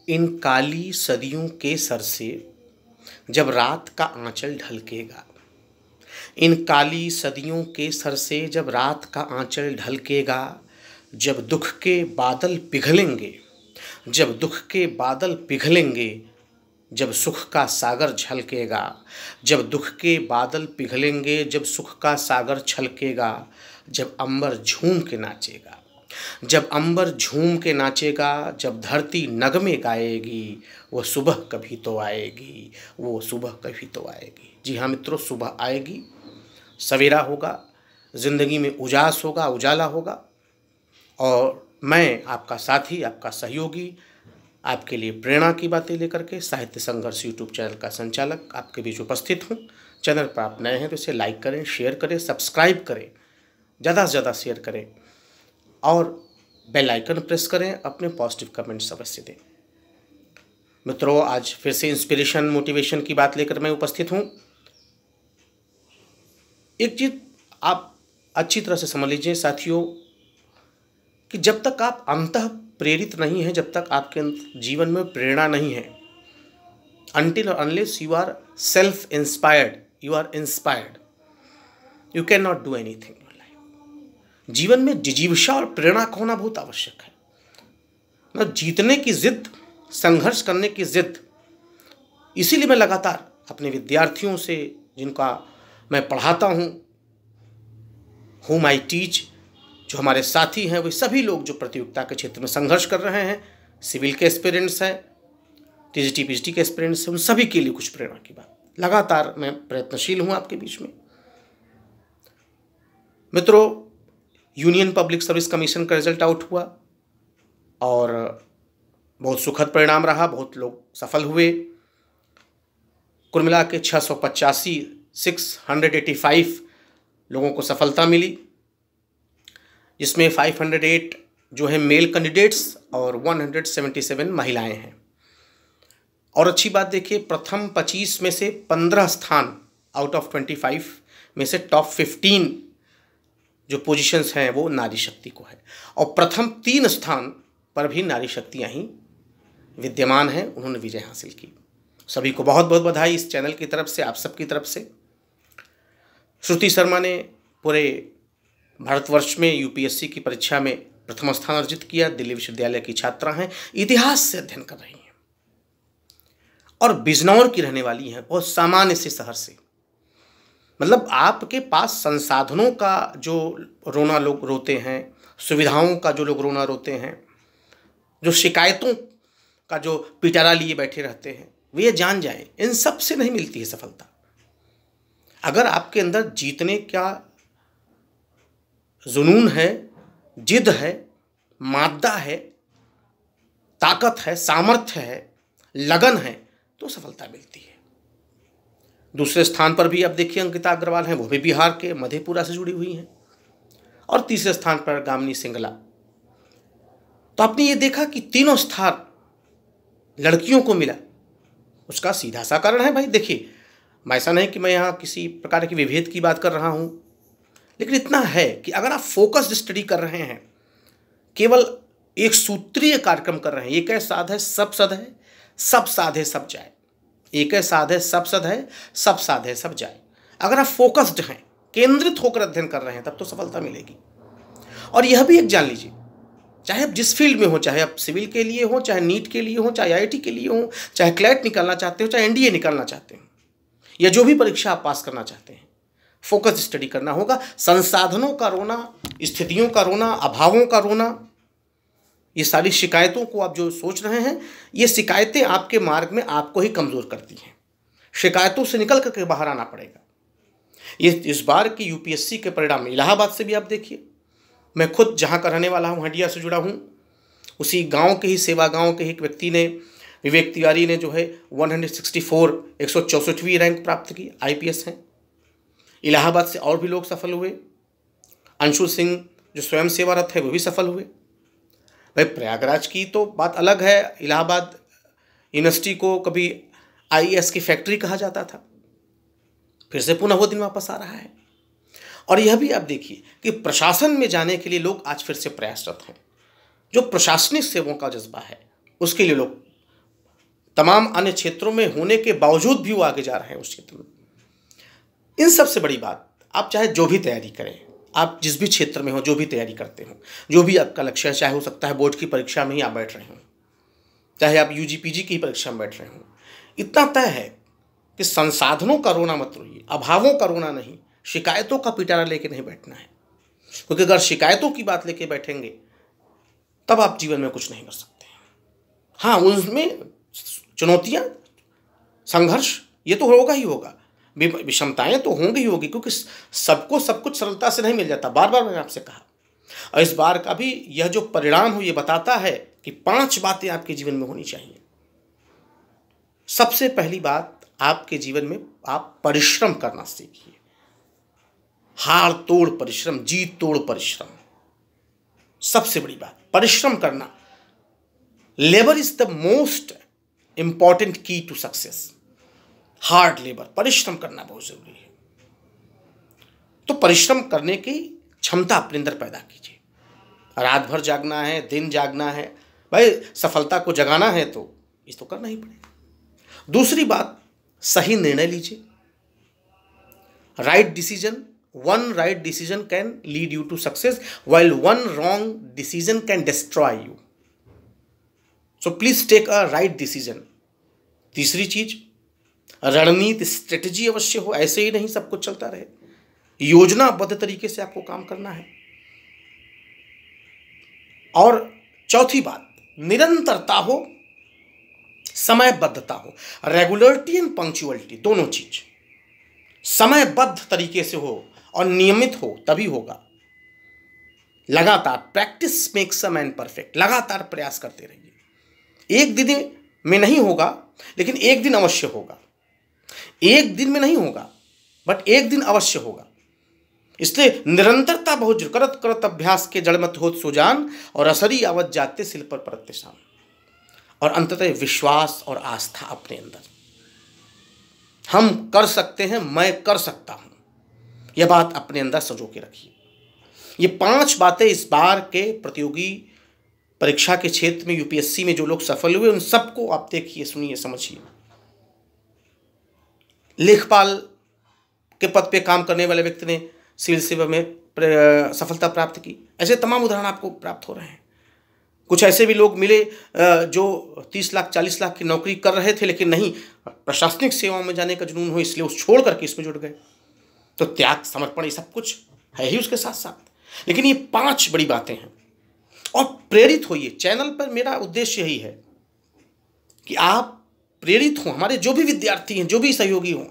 इन काली सदियों के सर से जब रात का आंचल ढलकेगा, इन काली सदियों के सर से जब रात का आंचल ढलकेगा, जब दुख के बादल पिघलेंगे, जब दुख के बादल पिघलेंगे, जब सुख का सागर छलकेगा, जब दुख के बादल पिघलेंगे, जब सुख का सागर छलकेगा, जब अंबर झूम के नाचेगा, जब अंबर झूम के नाचेगा, जब धरती नगमे गाएगी, वो सुबह कभी तो आएगी, वो सुबह कभी तो आएगी। जी हाँ मित्रों, सुबह आएगी, सवेरा होगा, ज़िंदगी में उजास होगा, उजाला होगा। और मैं आपका साथी, आपका सहयोगी, आपके लिए प्रेरणा की बातें लेकर के साहित्य संघर्ष यूट्यूब चैनल का संचालक आपके बीच उपस्थित हूँ। चैनल पर आप नए हैं तो इसे लाइक करें, शेयर करें, सब्सक्राइब करें, ज़्यादा से ज़्यादा शेयर करें और बेल आइकन प्रेस करें। अपने पॉजिटिव कमेंट्स अवश्य दें। मित्रों, आज फिर से इंस्पिरेशन, मोटिवेशन की बात लेकर मैं उपस्थित हूँ। एक चीज़ आप अच्छी तरह से समझ लीजिए साथियों, कि जब तक आप अंतः प्रेरित नहीं हैं, जब तक आपके जीवन में प्रेरणा नहीं है, until or unless you are self inspired, you are inspired, you cannot do anything in your life। जीवन में जिजीविषा और प्रेरणा का होना बहुत आवश्यक है। मतलब जीतने की जिद, संघर्ष करने की जिद। इसीलिए मैं लगातार अपने विद्यार्थियों से, जिनका मैं पढ़ाता हूँ, whom I teach, जो हमारे साथी हैं, वे सभी लोग जो प्रतियोगिता के क्षेत्र में संघर्ष कर रहे हैं, सिविल के एस्पिरेंट्स हैं, टीजीटी पीजीटी के एस्पिरेंट्स हैं, उन सभी के लिए कुछ प्रेरणा की बात। लगातार मैं प्रयत्नशील हूं आपके बीच में। मित्रों, यूनियन पब्लिक सर्विस कमीशन का रिजल्ट आउट हुआ और बहुत सुखद परिणाम रहा, बहुत लोग सफल हुए। कुल मिला के 685 लोगों को सफलता मिली, जिसमें 508 जो है मेल कैंडिडेट्स और 177 महिलाएं हैं। और अच्छी बात देखिए, प्रथम 25 में से 15 स्थान आउट ऑफ 25 में से टॉप 15 जो पोजीशंस हैं वो नारी शक्ति को है। और प्रथम 3 स्थान पर भी नारी शक्तियां ही विद्यमान हैं, उन्होंने विजय हासिल की। सभी को बहुत बहुत बधाई इस चैनल की तरफ से, आप सबकी तरफ से। श्रुति शर्मा ने पूरे भारतवर्ष में यूपीएससी की परीक्षा में प्रथम स्थान अर्जित किया। दिल्ली विश्वविद्यालय की छात्रा हैं, इतिहास से अध्ययन कर रही हैं और बिजनौर की रहने वाली हैं, बहुत सामान्य से शहर से। मतलब आपके पास संसाधनों का जो रोना लोग रोते हैं, सुविधाओं का जो लोग रोना रोते हैं, जो शिकायतों का जो पिटारा लिए बैठे रहते हैं, वे ये जान जाएं, इन सब से नहीं मिलती है सफलता। अगर आपके अंदर जीतने का जुनून है, जिद है, मादा है, ताकत है, सामर्थ्य है, लगन है, तो सफलता मिलती है। दूसरे स्थान पर भी अब देखिए अंकिता अग्रवाल हैं, वो भी बिहार के मधेपुरा से जुड़ी हुई हैं। और तीसरे स्थान पर गामिनी सिंगला। तो आपने ये देखा कि तीनों स्थान लड़कियों को मिला। उसका सीधा सा कारण है, भाई देखिए, ऐसा नहीं कि मैं यहाँ किसी प्रकार की विभेद की बात कर रहा हूँ, लेकिन इतना है कि अगर आप फोकस्ड स्टडी कर रहे हैं, केवल एक सूत्रीय कार्यक्रम कर रहे हैं, एक है साध है सब सद है, सब साधे सब जाए, एक है साध है सब सद है, सब साधे सब जाए। अगर आप फोकस्ड हैं, केंद्रित होकर अध्ययन कर रहे हैं, तब तो सफलता मिलेगी। और यह भी एक जान लीजिए, चाहे आप जिस फील्ड में हो, चाहे आप सिविल के लिए हो, चाहे नीट के लिए हो, चाहे आईआईटी के लिए हो, चाहे क्लैट निकालना चाहते हो, चाहे एनडीए निकालना चाहते हो, या जो भी परीक्षा आप पास करना चाहते हैं, फोकस स्टडी करना होगा। संसाधनों का रोना, स्थितियों का रोना, अभावों का रोना, ये सारी शिकायतों को आप जो सोच रहे हैं, ये शिकायतें आपके मार्ग में आपको ही कमज़ोर करती हैं। शिकायतों से निकल करके बाहर आना पड़ेगा। ये इस बार की यूपीएससी के परिणाम इलाहाबाद से भी आप देखिए। मैं खुद जहाँ का रहने वाला हूँ, हंडिया से जुड़ा हूँ, उसी गाँव के ही सेवा गाँव के एक व्यक्ति ने, विवेक तिवारी ने जो है 164वीं रैंक प्राप्त की, आईपीएस हैं। इलाहाबाद से और भी लोग सफल हुए। अंशु सिंह जो स्वयं सेवारत है, वो भी सफल हुए। भाई प्रयागराज की तो बात अलग है, इलाहाबाद यूनिवर्सिटी को कभी आईएएस की फैक्ट्री कहा जाता था, फिर से पुनः वो दिन वापस आ रहा है। और यह भी आप देखिए कि प्रशासन में जाने के लिए लोग आज फिर से प्रयासरत हैं। जो प्रशासनिक सेवाओं का जज्बा है, उसके लिए लोग तमाम अन्य क्षेत्रों में होने के बावजूद भी वो आगे जा रहे हैं उस क्षेत्र में। इन सबसे बड़ी बात, आप चाहे जो भी तैयारी करें, आप जिस भी क्षेत्र में हो, जो भी तैयारी करते हो, जो भी आपका लक्ष्य है, चाहे हो सकता है बोर्ड की परीक्षा में ही आप बैठ रहे हो, चाहे आप यूजी पीजी की परीक्षा में बैठ रहे हो, इतना तय है कि संसाधनों का रोना मत रोइए, अभावों का रोना नहीं, शिकायतों का पिटारा लेके नहीं बैठना है। क्योंकि अगर शिकायतों की बात लेके बैठेंगे तब आप जीवन में कुछ नहीं कर सकते। हाँ, उनमें चुनौतियाँ, संघर्ष ये तो होगा ही होगा, विषमताएं तो होंगी ही होगी, क्योंकि सबको सब कुछ सरलता से नहीं मिल जाता। बार बार मैंने आपसे कहा, और इस बार का भी यह जो परिणाम हो ये बताता है कि 5 बातें आपके जीवन में होनी चाहिए। सबसे पहली बात, आपके जीवन में आप परिश्रम करना सीखिए। हार तोड़ परिश्रम, जीत तोड़ परिश्रम, सबसे बड़ी बात परिश्रम करना। Labour is the most important की टू सक्सेस। हार्ड लेबर, परिश्रम करना बहुत जरूरी है। तो परिश्रम करने की क्षमता अपने अंदर पैदा कीजिए। रात भर जागना है, दिन जागना है, भाई सफलता को जगाना है तो इस तो करना ही पड़ेगा। दूसरी बात, सही निर्णय लीजिए। Right decision, one right decision can lead you to success while one wrong decision can destroy you. So please take a right decision. तीसरी चीज, रणनीति, स्ट्रेटजी अवश्य हो, ऐसे ही नहीं सब कुछ चलता रहे, योजनाबद्ध तरीके से आपको काम करना है। और चौथी बात, निरंतरता हो, समयबद्धता हो। रेगुलरिटी एंड पंक्चुअलिटी, दोनों चीज समयबद्ध तरीके से हो और नियमित हो तभी होगा। लगातार, practice makes a man perfect, लगातार प्रयास करते रहिए। एक दिन में नहीं होगा, लेकिन एक दिन अवश्य होगा। एक दिन में नहीं होगा, बट एक दिन अवश्य होगा। इसलिए निरंतरता बहुत जरूरी। करत करत अभ्यास के जड़ मत होत सुजान, और असरी आवत जाते सिल पर परत शान। और अंततः विश्वास और आस्था अपने अंदर, हम कर सकते हैं, मैं कर सकता हूं, यह बात अपने अंदर संजो के रखिए। ये 5 बातें इस बार के प्रतियोगी परीक्षा के क्षेत्र में, यूपीएससी में जो लोग सफल हुए उन सबको आप देखिए, सुनिए, समझिए। लेखपाल के पद पे काम करने वाले व्यक्ति ने सिविल सेवा में सफलता प्राप्त की। ऐसे तमाम उदाहरण आपको प्राप्त हो रहे हैं। कुछ ऐसे भी लोग मिले जो 30 लाख 40 लाख की नौकरी कर रहे थे, लेकिन नहीं, प्रशासनिक सेवाओं में जाने का जुनून हो, इसलिए उस छोड़ करके इसमें जुड़ गए। तो त्याग, समर्पण, ये सब कुछ है ही उसके साथ साथ। लेकिन ये 5 बड़ी बातें हैं। और प्रेरित होइए। चैनल पर मेरा उद्देश्य यही है कि आप प्रेरित हों, हमारे जो भी विद्यार्थी हैं, जो भी सहयोगी हों,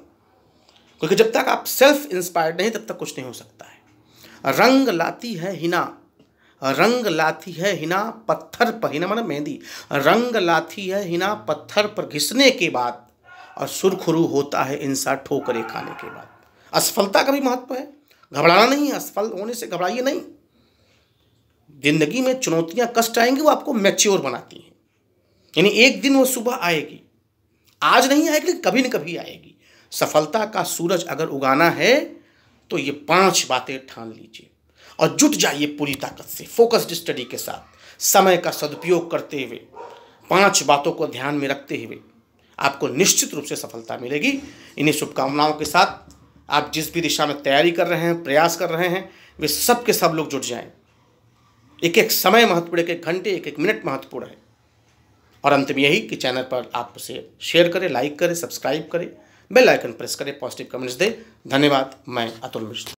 क्योंकि जब तक आप सेल्फ इंस्पायर्ड नहीं तब तक कुछ नहीं हो सकता है। रंग लाती है हिना, रंग लाती है हिना पत्थर पर, हिना माना मेहंदी, रंग लाती है हिना पत्थर पर घिसने के बाद, और सुरखुरू होता है इंसान ठोकरे खाने के बाद। असफलता का भी महत्व है, घबराना नहीं है, असफल होने से घबराइए नहीं। जिंदगी में चुनौतियां, कष्ट आएंगे, वो आपको मैच्योर बनाती हैं। यानी एक दिन वो सुबह आएगी, आज नहीं आएगी, कभी न कभी आएगी। सफलता का सूरज अगर उगाना है तो ये 5 बातें ठान लीजिए और जुट जाइए पूरी ताकत से, फोकस्ड स्टडी के साथ, समय का सदुपयोग करते हुए, 5 बातों को ध्यान में रखते हुए आपको निश्चित रूप से सफलता मिलेगी। इन्हीं शुभकामनाओं के साथ आप जिस भी दिशा में तैयारी कर रहे हैं, प्रयास कर रहे हैं, वे सब के सब लोग जुट जाएं। एक एक समय महत्वपूर्ण, एक एक घंटे, एक एक मिनट महत्वपूर्ण है। और अंत में यही कि चैनल पर आप उसे शेयर करें, लाइक करें, सब्सक्राइब करें, बेल आइकन प्रेस करें, पॉजिटिव कमेंट्स दें। धन्यवाद। मैं अतुल मिश्र।